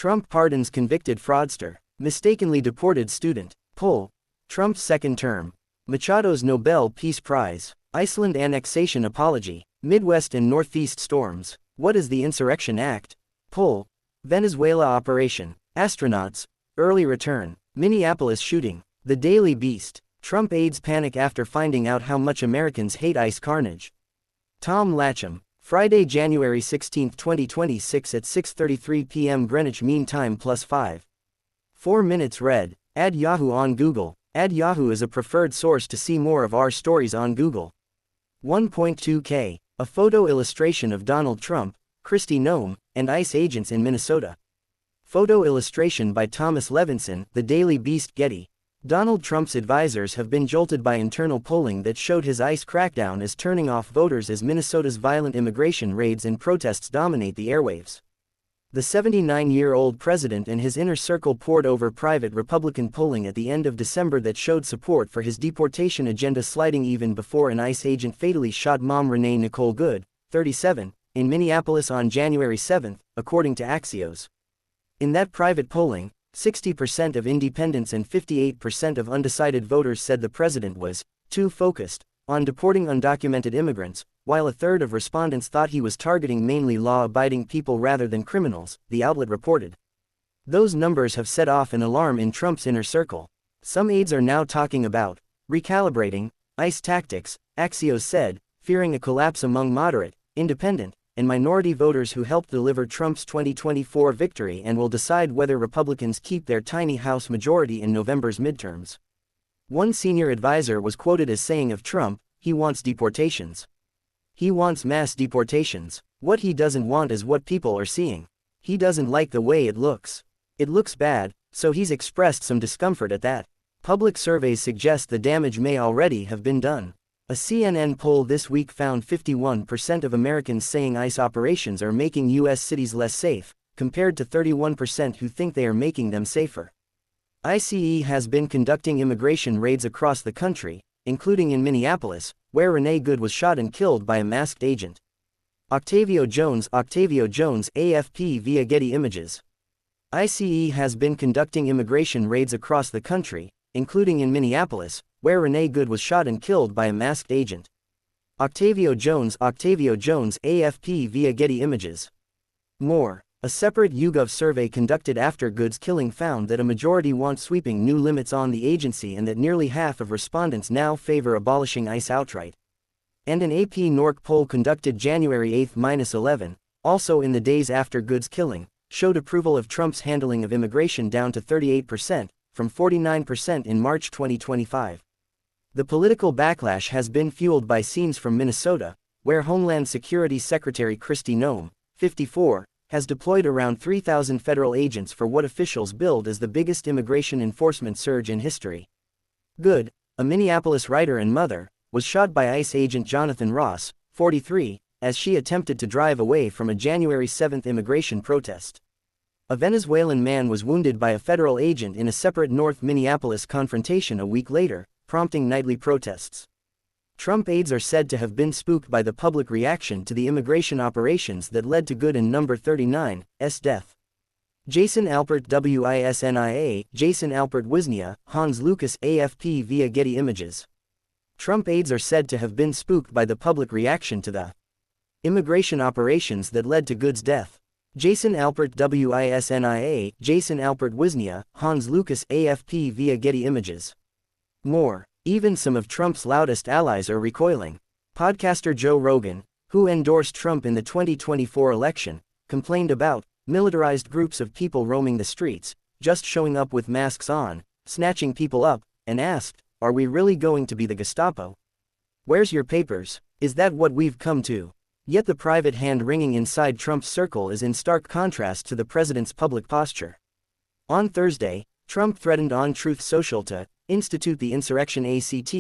Trump pardons convicted fraudster. Mistakenly deported student. Poll. Trump's second term. Machado's Nobel Peace Prize. Iceland annexation apology. Midwest and Northeast storms. What is the Insurrection Act? Poll. Venezuela operation. Astronauts. Early return. Minneapolis shooting. The Daily Beast. Trump aides panic after finding out how much Americans hate ICE carnage. Tom Latcham. Friday, January 16, 2026 at 6:33 p.m. Greenwich Mean Time +5. 4 minutes read. Add Yahoo on Google. Add Yahoo is a preferred source to see more of our stories on Google. 1.2K. A photo illustration of Donald Trump, Kristi Noem, and ICE agents in Minnesota. Photo illustration by Thomas Levinson, The Daily Beast. Getty. Donald Trump's advisors have been jolted by internal polling that showed his ICE crackdown is turning off voters as Minnesota's violent immigration raids and protests dominate the airwaves. The 79-year-old president and his inner circle pored over private Republican polling at the end of December that showed support for his deportation agenda sliding even before an ICE agent fatally shot mom Renee Nicole Good, 37, in Minneapolis on January 7, according to Axios. In that private polling, 60% of independents and 58% of undecided voters said the president was too focused on deporting undocumented immigrants, while a third of respondents thought he was targeting mainly law-abiding people rather than criminals, the outlet reported. Those numbers have set off an alarm in Trump's inner circle. Some aides are now talking about recalibrating ICE tactics, Axios said, fearing a collapse among moderate, independent, and minority voters who helped deliver Trump's 2024 victory and will decide whether Republicans keep their tiny House majority in November's midterms. One senior advisor was quoted as saying of Trump, "He wants deportations. He wants mass deportations. What he doesn't want is what people are seeing. He doesn't like the way it looks. It looks bad, so he's expressed some discomfort at that." Public surveys suggest the damage may already have been done. A CNN poll this week found 51% of Americans saying ICE operations are making U.S. cities less safe, compared to 31% who think they are making them safer. ICE has been conducting immigration raids across the country, including in Minneapolis, where Renee Good was shot and killed by a masked agent. Octavio Jones, AFP via Getty Images. ICE has been conducting immigration raids across the country, including in Minneapolis, where Renee Good was shot and killed by a masked agent. Octavio Jones, AFP via Getty Images. More. A separate YouGov survey conducted after Good's killing found that a majority want sweeping new limits on the agency and that nearly half of respondents now favor abolishing ICE outright. And an AP NORC poll conducted January 8-11, also in the days after Good's killing, showed approval of Trump's handling of immigration down to 38%, from 49% in March 2025. The political backlash has been fueled by scenes from Minnesota, where Homeland Security Secretary Kristi Noem, 54, has deployed around 3,000 federal agents for what officials billed as the biggest immigration enforcement surge in history. Good, a Minneapolis writer and mother, was shot by ICE agent Jonathan Ross, 43, as she attempted to drive away from a January 7 immigration protest. A Venezuelan man was wounded by a federal agent in a separate North Minneapolis confrontation a week later, prompting nightly protests. Trump aides are said to have been spooked by the public reaction to the immigration operations that led to Good and number 39's death. Jason Alpert WISNIA, Jason Alpert Wisnia, Hans Lucas AFP via Getty Images. Trump aides are said to have been spooked by the public reaction to the immigration operations that led to Good's death. Jason Alpert WISNIA, Jason Alpert Wisnia, Hans Lucas AFP via Getty Images. More. Even some of Trump's loudest allies are recoiling. Podcaster Joe Rogan, who endorsed Trump in the 2024 election, complained about militarized groups of people roaming the streets, just showing up with masks on, snatching people up, and asked, "Are we really going to be the Gestapo? Where's your papers? Is that what we've come to?" Yet the private hand-wringing inside Trump's circle is in stark contrast to the president's public posture. On Thursday, Trump threatened on Truth Social to institute the Insurrection Act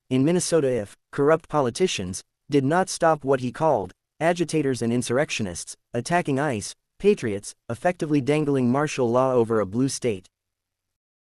in Minnesota if corrupt politicians did not stop what he called agitators and insurrectionists attacking ICE patriots, effectively dangling martial law over a blue state.